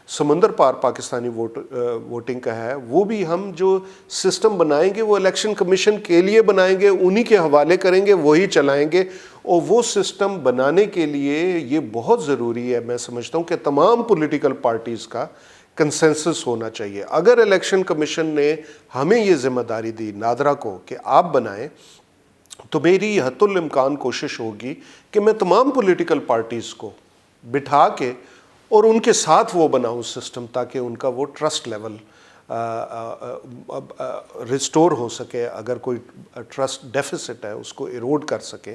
سمندر پار پاکستانی ووٹنگ کا ہے، وہ بھی ہم جو سسٹم بنائیں گے وہ الیکشن کمیشن کے لیے بنائیں گے، انہی کے حوالے کریں گے، وہی چلائیں گے. اور وہ سسٹم بنانے کے لیے یہ بہت ضروری ہے، میں سمجھتا ہوں کہ تمام پولیٹیکل پارٹیز کا کنسنسس ہونا چاہیے. اگر الیکشن کمیشن نے ہمیں یہ ذمہ داری دی نادرا کو کہ آپ بنائیں، تو میری حتی الامکان کوشش ہوگی کہ میں تمام پولیٹیکل پارٹیز کو بٹھا کے اور ان کے ساتھ وہ بناؤں سسٹم، تاکہ ان کا وہ ٹرسٹ لیول ریسٹور ہو سکے. اگر کوئی ٹرسٹ ڈیفیسٹ ہے اس کو ایروڈ کر سکے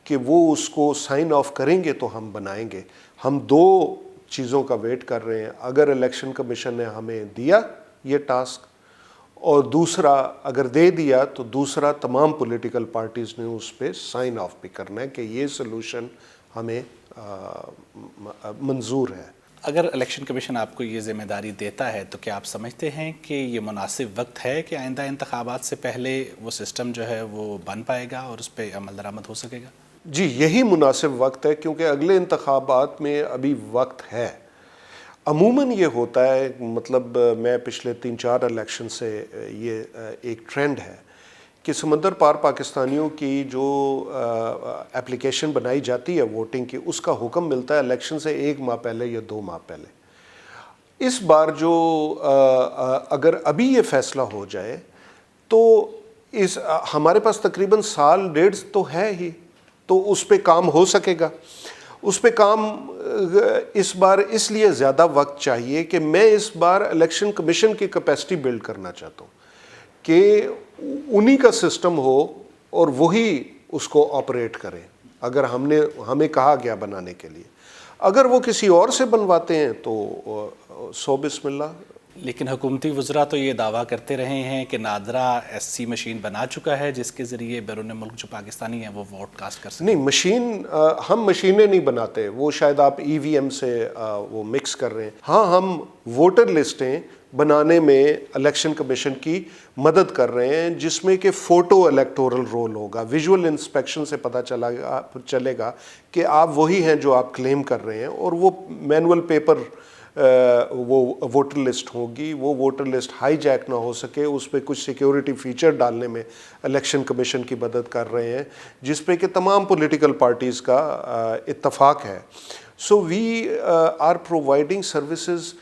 کہ وہ اس کو سائن آف کریں گے تو ہم بنائیں گے. ہم دو چیزوں کا ویٹ کر رہے ہیں. اگر الیکشن کمیشن نے ہمیں دیا یہ ٹاسک، اور دوسرا اگر دے دیا تو دوسرا تمام پولیٹیکل پارٹیز نے اس پہ سائن آف بھی کرنا ہے کہ یہ سلوشن ہمیں منظور ہے. اگر الیکشن کمیشن آپ کو یہ ذمہ داری دیتا ہے تو کیا آپ سمجھتے ہیں کہ یہ مناسب وقت ہے کہ آئندہ انتخابات سے پہلے وہ سسٹم جو ہے وہ بن پائے گا اور اس پہ عمل درآمد ہو سکے گا؟ جی یہی مناسب وقت ہے، کیونکہ اگلے انتخابات میں ابھی وقت ہے. عموماً یہ ہوتا ہے، مطلب میں پچھلے 3-4 الیکشن سے یہ ایک ٹرینڈ ہے کہ سمندر پار پاکستانیوں کی جو اپلیکیشن بنائی جاتی ہے ووٹنگ کی، اس کا حکم ملتا ہے الیکشن سے 1 ماہ پہلے یا 2 ماہ پہلے. اس بار جو اگر ابھی یہ فیصلہ ہو جائے تو ہمارے پاس تقریباً 1.5 تو ہے ہی، تو اس پہ کام ہو سکے گا. اس پہ کام اس بار اس لیے زیادہ وقت چاہیے کہ میں اس بار الیکشن کمیشن کی کیپیسٹی بلڈ کرنا چاہتا ہوں کہ انہی کا سسٹم ہو اور وہی اس کو آپریٹ کریں. اگر ہمیں کہا گیا بنانے کے لیے، اگر وہ کسی اور سے بنواتے ہیں تو سو بسم اللہ. لیکن حکومتی وزراء تو یہ دعویٰ کرتے رہے ہیں کہ نادرا ایس سی مشین بنا چکا ہے جس کے ذریعے بیرون ملک جو پاکستانی ہیں وہ ووٹ کاسٹ کر سکتے ہیں. نہیں، مشین ہم مشینیں نہیں بناتے، وہ شاید آپ ای وی ایم سے وہ مکس کر رہے ہیں. ہاں، ہم ووٹر لسٹیں بنانے میں الیکشن کمیشن کی مدد کر رہے ہیں، جس میں کہ فوٹو الیکٹورل رول ہوگا. ویژول انسپیکشن سے پتہ چلے گا کہ آپ وہی ہیں جو آپ کلیم کر رہے ہیں، اور وہ مینول پیپر وہ ووٹر لسٹ ہوگی. وہ ووٹر لسٹ ہائی جیک نہ ہو سکے، اس پہ کچھ سیکیورٹی فیچر ڈالنے میں الیکشن کمیشن کی مدد کر رہے ہیں، جس پہ کہ تمام پولیٹیکل پارٹیز کا اتفاق ہے. So we are providing services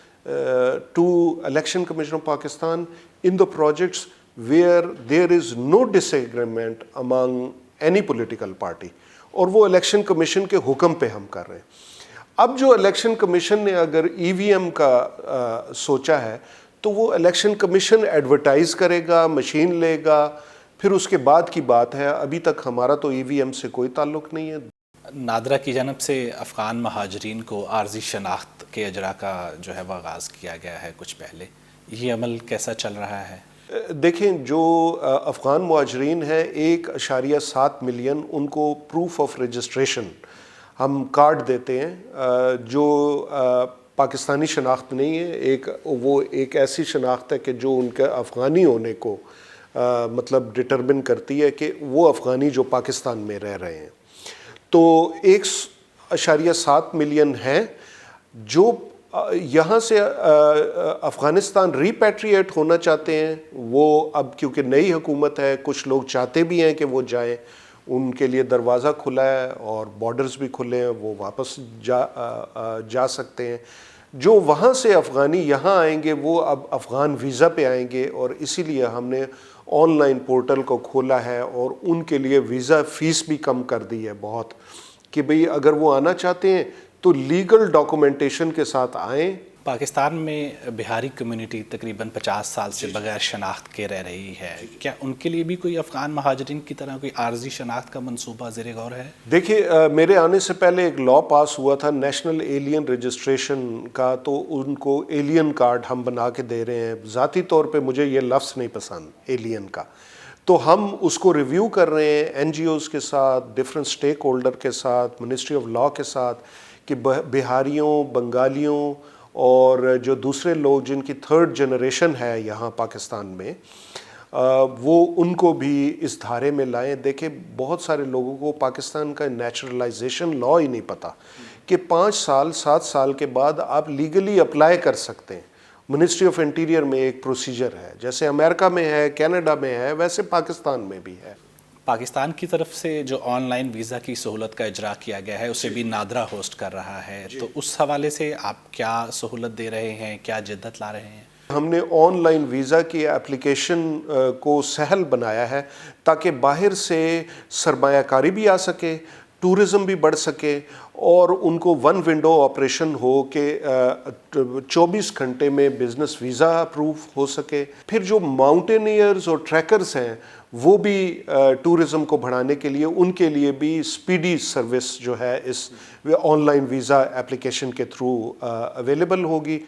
to election commission of Pakistan in the projects where there is no disagreement among any political party، اور وہ الیکشن کمیشن کے حکم پہ ہم کر رہے ہیں. اب جو الیکشن کمیشن نے اگر ای وی ایم کا سوچا ہے تو وہ الیکشن کمیشن ایڈورٹائز کرے گا، مشین لے گا، پھر اس کے بعد کی بات ہے. ابھی تک ہمارا تو ای وی ایم سے کوئی تعلق نہیں ہے. نادرا کی جانب سے افغان مہاجرین کو عارضی شناخت کے اجراء کا جو ہے وہ آغاز کیا گیا ہے کچھ پہلے، یہ عمل کیسا چل رہا ہے؟ دیکھیں، جو افغان مہاجرین ہیں 1.7 ملین، ان کو پروف آف رجسٹریشن ہم کارڈ دیتے ہیں جو پاکستانی شناخت نہیں ہے. وہ ایک ایسی شناخت ہے کہ جو ان کے افغانی ہونے کو مطلب ڈٹرمن کرتی ہے کہ وہ افغانی جو پاکستان میں رہ رہے ہیں. تو 1.7 ملین ہیں جو یہاں سے افغانستان ریپیٹریٹ ہونا چاہتے ہیں. وہ اب کیونکہ نئی حکومت ہے، کچھ لوگ چاہتے بھی ہیں کہ وہ جائیں، ان کے لیے دروازہ کھلا ہے اور بارڈرز بھی کھلے ہیں، وہ واپس جا سکتے ہیں. جو وہاں سے افغانی یہاں آئیں گے وہ اب افغان ویزا پہ آئیں گے، اور اسی لیے ہم نے آن لائن پورٹل کو کھولا ہے اور ان کے لیے ویزا فیس بھی کم کر دی ہے بہت، کہ بھئی اگر وہ آنا چاہتے ہیں تو لیگل ڈاکومنٹیشن کے ساتھ آئیں. پاکستان میں بہاری کمیونٹی تقریباً 50 سال سے بغیر شناخت کے رہ رہی ہے، کیا ان کے لیے بھی کوئی افغان مہاجرین کی طرح کوئی عارضی شناخت کا منصوبہ زیر غور ہے؟ دیکھیے، میرے آنے سے پہلے ایک لاء پاس ہوا تھا نیشنل ایلین رجسٹریشن کا، تو ان کو ایلین کارڈ ہم بنا کے دے رہے ہیں. ذاتی طور پہ مجھے یہ لفظ نہیں پسند ایلین کا، تو ہم اس کو ریویو کر رہے ہیں این جی اوز کے ساتھ، ڈفرینٹ اسٹیک ہولڈر کے ساتھ، منسٹری آف لاء کے ساتھ، کہ بہاریوں، بنگالیوں اور جو دوسرے لوگ جن کی 3rd جنریشن ہے یہاں پاکستان میں، وہ ان کو بھی اس دھارے میں لائیں. دیکھیں، بہت سارے لوگوں کو پاکستان کا نیچرلائزیشن لاء ہی نہیں پتہ کہ 5 سال 7 سال کے بعد آپ لیگلی اپلائی کر سکتے ہیں. منسٹری آف انٹیریئر میں ایک پروسیجر ہے، جیسے امریکہ میں ہے، کینیڈا میں ہے، ویسے پاکستان میں بھی ہے. پاکستان کی طرف سے جو آن لائن ویزا کی سہولت کا اجرا کیا گیا ہے اسے بھی نادرا ہوسٹ کر رہا ہے، تو اس حوالے سے آپ کیا سہولت دے رہے ہیں، کیا جدت لا رہے ہیں؟ ہم نے آن لائن ویزا کی اپلیکیشن کو سہل بنایا ہے تاکہ باہر سے سرمایہ کاری بھی آ سکے، ٹورزم بھی بڑھ سکے، اور ان کو ون ونڈو آپریشن ہو کہ 24 گھنٹے میں بزنس ویزا اپروو ہو سکے. پھر جو ماؤنٹینئرز اور ٹریکرز ہیں وہ بھی ٹورزم کو بڑھانے کے لیے، ان کے لیے بھی سپیڈی سروس جو ہے اس آن لائن ویزا اپلیکیشن کے تھرو اویلیبل ہوگی.